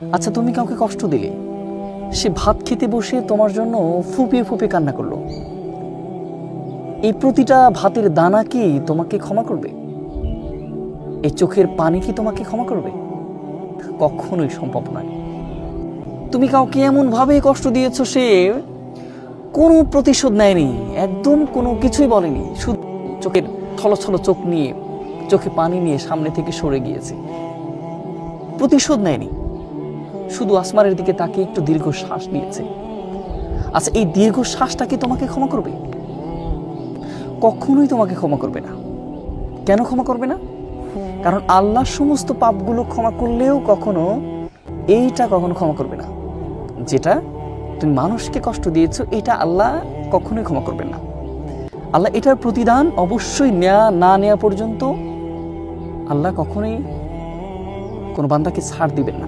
আচ্ছা, তুমি কাউকে কষ্ট দিলে, সে ভাত খেতে বসে তোমার জন্য ফুপিয়ে ফুপিয়ে কান্না করলো, এই প্রতিটা ভাতের দানা কি তোমাকে ক্ষমা করবে? এই চোখের পানি কি তোমাকে ক্ষমা করবে? কখনোই সম্ভব নয়। তুমি কাউকে এমন ভাবে কষ্ট দিয়েছো, সে কোনো প্রতিশোধ নেয়নি, একদম কোনো কিছুই বলেনি, শুধু চোখের ছলছল চোখ নিয়ে, চোখে পানি নিয়ে সামনে থেকে সরে গিয়েছে, প্রতিশোধ নেয়নি, শুধু আসমানের দিকে তাকিয়ে একটু দীর্ঘ শ্বাস নিয়েছে। আচ্ছা, এই দীর্ঘ শ্বাসটা কি তোমাকে ক্ষমা করবে? কখনোই তোমাকে ক্ষমা করবে না। কেন ক্ষমা করবে না? কারণ আল্লাহ সমস্ত পাপগুলো ক্ষমা করলেও কখনো ক্ষমা করবে না, যেটা তুমি মানুষকে কষ্ট দিয়েছো, এটা আল্লাহ কখনোই ক্ষমা করবেন না। আল্লাহ এটার প্রতিদান অবশ্যই না নেওয়া পর্যন্ত আল্লাহ কখনোই কোনো বান্দাকে ছাড় দিবেন না।